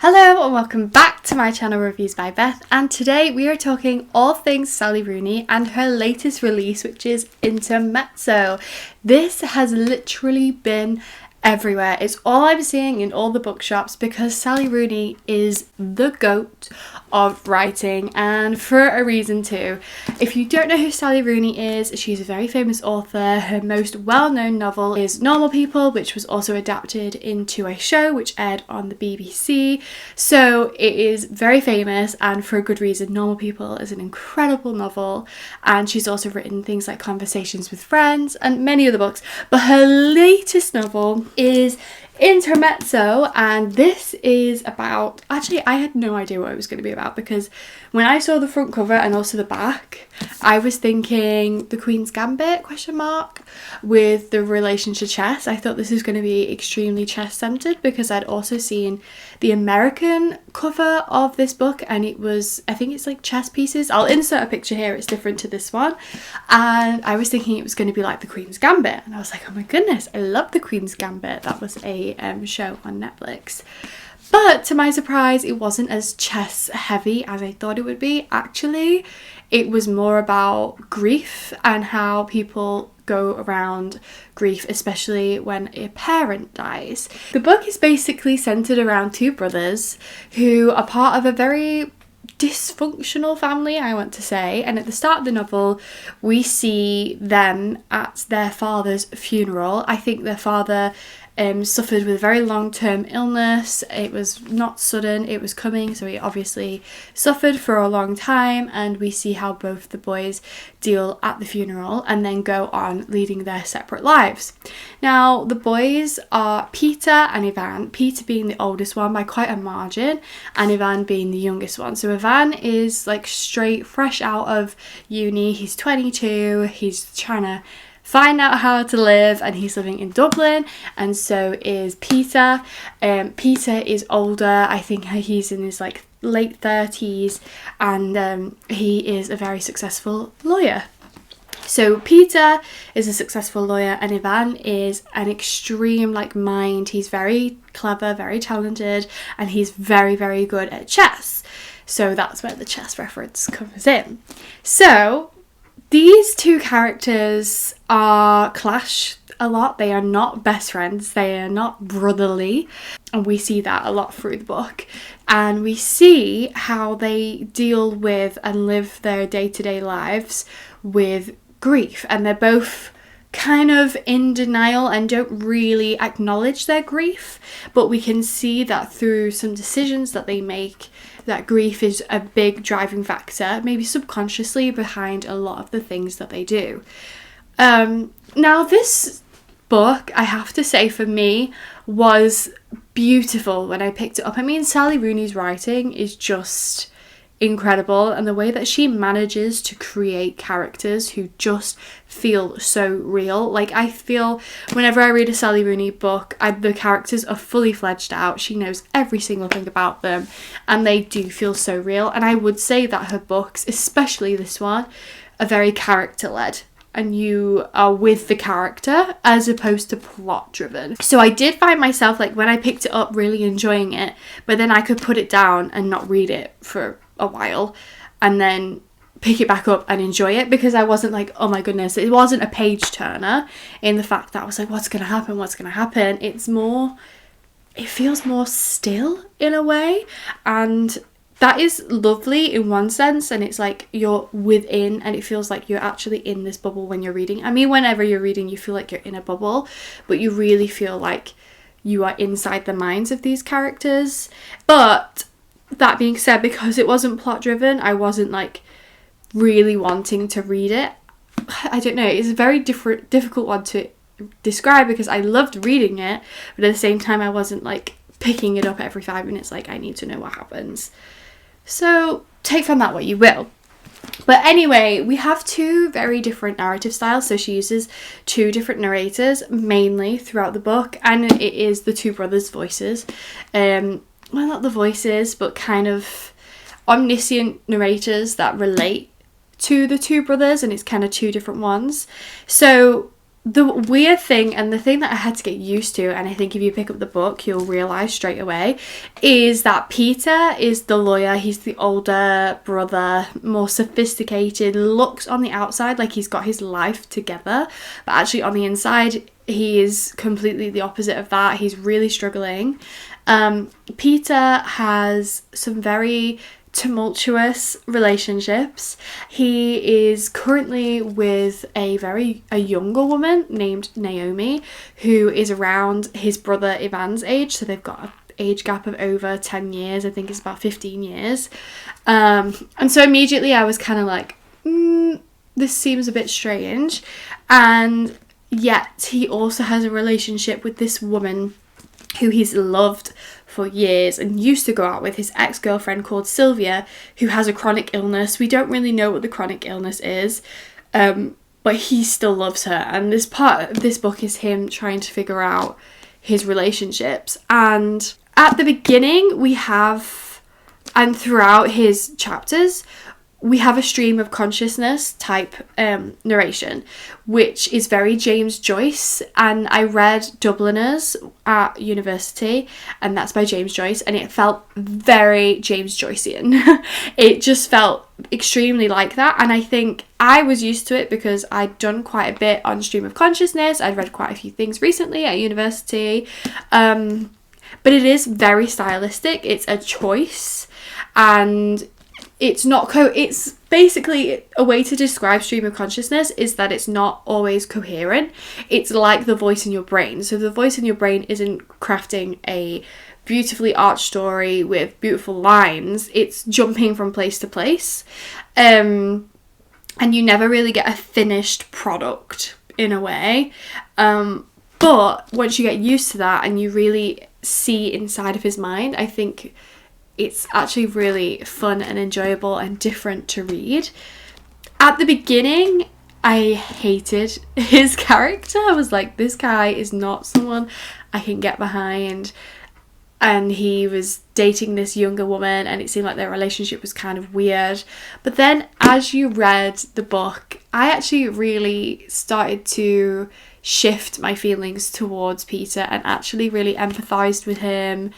Hello and welcome back to my channel Reviews by Beth, and today we are talking all things Sally Rooney and her latest release, which is Intermezzo. This has literally been everywhere. It's all I'm seeing in all the bookshops because Sally Rooney is the GOAT of writing, and for a reason too. If you don't know who Sally Rooney is, she's a very famous author. Her most well-known novel is Normal People, which was also adapted into a show which aired on the BBC. So it is very famous, and for a good reason. Normal People is an incredible novel, and she's also written things like Conversations with Friends and many other books. But her latest novel is Intermezzo, and this is about, actually I had no idea what it was going to be about, because when I saw the front cover and also the back, I was thinking the Queen's Gambit ? With the relation to chess. I thought this was going to be extremely chess centered because I'd also seen the American cover of this book, and it was, I think it's like chess pieces. I'll insert a picture here, it's different to this one, and I was thinking it was going to be like the Queen's Gambit, and I was like, oh my goodness, I love the Queen's Gambit. That was a show on Netflix. But to my surprise, it wasn't as chess heavy as I thought it would be. Actually, it was more about grief and how people go around grief, especially when a parent dies. The book is basically centered around two brothers who are part of a very dysfunctional family, I want to say, and at the start of the novel we see them at their father's funeral. I think their father suffered with a very long-term illness. It was not sudden, it was coming, so he obviously suffered for a long time, and we see how both the boys deal at the funeral and then go on leading their separate lives. Now, the boys are Peter and Ivan, Peter being the oldest one by quite a margin, and Ivan being the youngest one. So Ivan is like straight, fresh out of uni, he's 22, he's trying to find out how to live, and he's living in Dublin, and so is Peter. Peter is older, I think he's in his like late 30s, and he is a very successful lawyer. So Peter is a successful lawyer, and Ivan is an extreme like mind. He's very clever, very talented, and he's very, very good at chess. So that's where the chess reference comes in. So these two characters are clash a lot. They are not best friends, they are not brotherly, and we see that a lot through the book. And we see how they deal with and live their day-to-day lives with grief, and they're both kind of in denial and don't really acknowledge their grief, but we can see that through some decisions that they make, that grief is a big driving factor, maybe subconsciously, behind a lot of the things that they do. Now this book, I have to say, for me was beautiful when I picked it up. I mean, Sally Rooney's writing is just incredible, and the way that she manages to create characters who just feel so real. Like, I feel whenever I read a Sally Rooney book, the characters are fully fledged out. She knows every single thing about them, and they do feel so real. And I would say that her books, especially this one, are very character-led, and you are with the character as opposed to plot driven. So I did find myself, like, when I picked it up, really enjoying it, but then I could put it down and not read it for a while and then pick it back up and enjoy it, because I wasn't like, oh my goodness, it wasn't a page turner in the fact that I was like, what's gonna happen. It's more, it feels more still in a way, and that is lovely in one sense, and it's like you're within, and it feels like you're actually in this bubble when you're reading. I mean, whenever you're reading, you feel like you're in a bubble, but you really feel like you are inside the minds of these characters. But that being said, because it wasn't plot driven, I wasn't like really wanting to read it. I don't know, it's a very difficult one to describe, because I loved reading it, but at the same time I wasn't like picking it up every 5 minutes like I need to know what happens. So take from that what you will. But anyway, we have two very different narrative styles. So she uses two different narrators mainly throughout the book, and it is the two brothers' voices. Well, not the voices, but kind of omniscient narrators that relate to the two brothers, and it's kind of two different ones. So the weird thing, and the thing that I had to get used to, and I think if you pick up the book you'll realise straight away, is that Peter is the lawyer. He's the older brother, more sophisticated, looks on the outside like he's got his life together, but actually on the inside he is completely the opposite of that. He's really struggling. Peter has some very tumultuous relationships. He is currently with a younger woman named Naomi, who is around his brother Ivan's age, so they've got an age gap of over 10 years. I think it's about 15 years. And so immediately I was kind of like, this seems a bit strange. And yet he also has a relationship with this woman who he's loved for years and used to go out with, his ex-girlfriend called Sylvia, who has a chronic illness. We don't really know what the chronic illness is, but he still loves her. And this part of this book is him trying to figure out his relationships. And at the beginning we have, and throughout his chapters, we have a stream of consciousness type narration, which is very James Joyce. And I read Dubliners at university, and that's by James Joyce, and it felt very James Joycean. It just felt extremely like that, and I think I was used to it because I'd done quite a bit on stream of consciousness. I'd read quite a few things recently at university, but it is very stylistic. It's a choice, and it's not it's basically a way to describe stream of consciousness is that it's not always coherent. It's like the voice in your brain. So the voice in your brain isn't crafting a beautifully arched story with beautiful lines. It's jumping from place to place. And you never really get a finished product in a way. But once you get used to that and you really see inside of his mind, I think it's actually really fun and enjoyable and different to read. At the beginning, I hated his character. I was like, this guy is not someone I can get behind. And he was dating this younger woman, and it seemed like their relationship was kind of weird. But then as you read the book, I actually really started to shift my feelings towards Peter and actually really empathised with him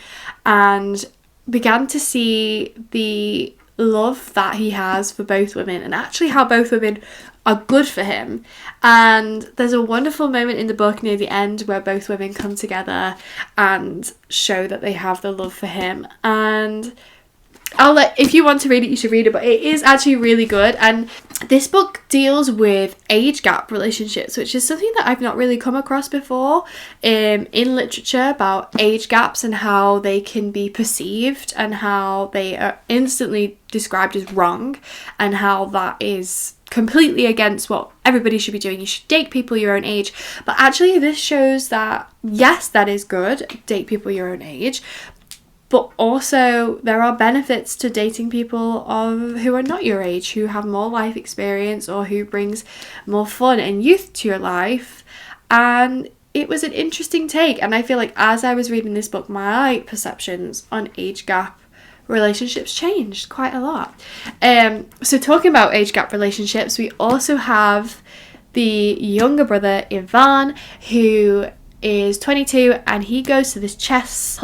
and began to see the love that he has for both women, and actually how both women are good for him. And there's a wonderful moment in the book near the end where both women come together and show that they have the love for him. And if you want to read it, you should read it, but it is actually really good. And this book deals with age gap relationships, which is something that I've not really come across before in literature, about age gaps and how they can be perceived and how they are instantly described as wrong, and how that is completely against what everybody should be doing. You should date people your own age. But actually this shows that yes, that is good, date people your own age, but also there are benefits to dating people who are not your age, who have more life experience or who brings more fun and youth to your life. And it was an interesting take, and I feel like as I was reading this book, my perceptions on age gap relationships changed quite a lot. So talking about age gap relationships, we also have the younger brother Ivan, who is 22, and he goes to this chess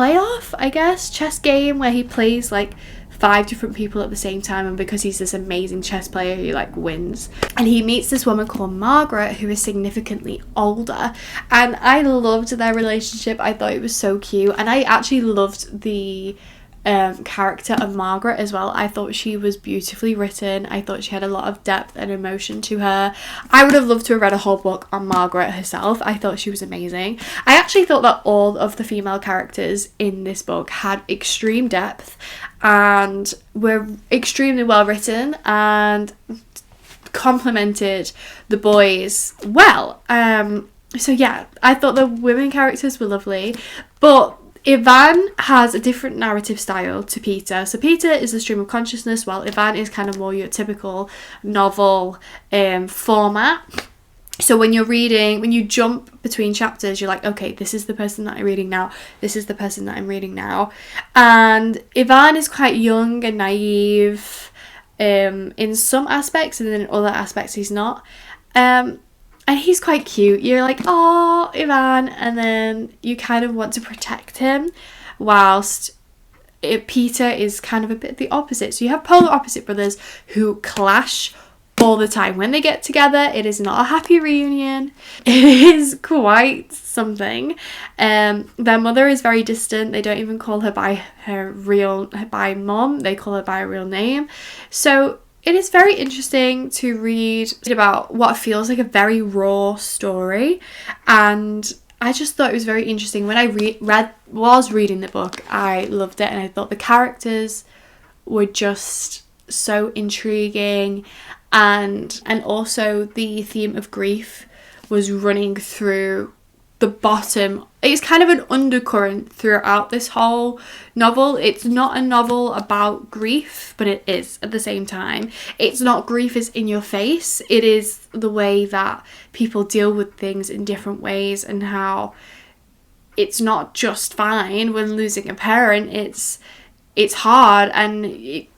game where he plays like 5 different people at the same time, and because he's this amazing chess player, he like wins. And he meets this woman called Margaret, who is significantly older, and I loved their relationship. I thought it was so cute, and I actually loved the character of Margaret as well. I thought she was beautifully written. I thought she had a lot of depth and emotion to her. I would have loved to have read a whole book on Margaret herself. I thought she was amazing. I actually thought that all of the female characters in this book had extreme depth and were extremely well written and complemented the boys well. So yeah, I thought the women characters were lovely, but Ivan has a different narrative style to Peter. So Peter is the stream of consciousness, while Ivan is kind of more your typical novel format. So when you jump between chapters, you're like, okay, this is the person that I'm reading now. This is the person that I'm reading now. And Ivan is quite young and naive in some aspects, and then in other aspects he's not. And he's quite cute. You're like, oh, Ivan, and then you kind of want to protect him, whilst Peter is kind of a bit the opposite. So you have polar opposite brothers who clash all the time. When they get together, it is not a happy reunion. It is quite something. Their mother is very distant. They don't even call her by mom. They call her by a real name. So it is very interesting to read about what feels like a very raw story, and I just thought it was very interesting. When I was reading the book, I loved it, and I thought the characters were just so intriguing, and also the theme of grief was running through the bottom. It's kind of an undercurrent throughout this whole novel. It's not a novel about grief, but it is at the same time. It's not grief is in your face. It is the way that people deal with things in different ways, and how it's not just fine when losing a parent. It's hard, and it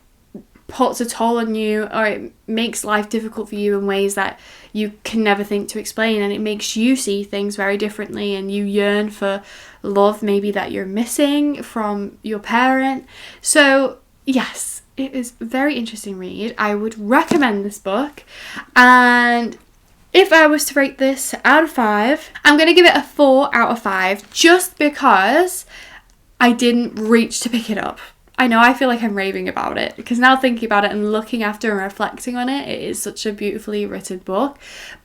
puts a toll on you, or it makes life difficult for you in ways that you can never think to explain, and it makes you see things very differently, and you yearn for love maybe that you're missing from your parent. So yes, it is a very interesting read. I would recommend this book, and if I was to rate this out of 5, I'm going to give it a 4 out of 5, just because I didn't reach to pick it up. I know I feel like I'm raving about it, because now thinking about it and looking after and reflecting on it, it is such a beautifully written book,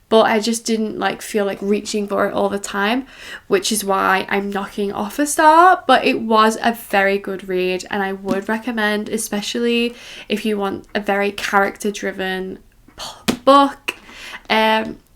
but I just didn't feel like reaching for it all the time, which is why I'm knocking off a star. But it was a very good read, and I would recommend, especially if you want a very character driven book.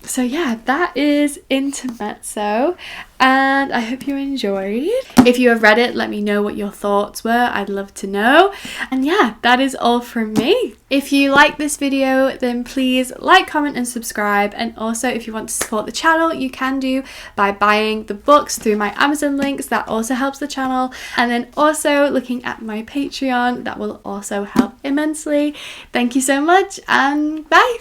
So yeah, that is Intermezzo, and I hope you enjoyed. If you have read it, let me know what your thoughts were. I'd love to know. And yeah, that is all from me. If you like this video, then please like, comment and subscribe. And also, if you want to support the channel, you can do by buying the books through my Amazon links. That also helps the channel. And then also looking at my Patreon, that will also help immensely. Thank you so much, and bye.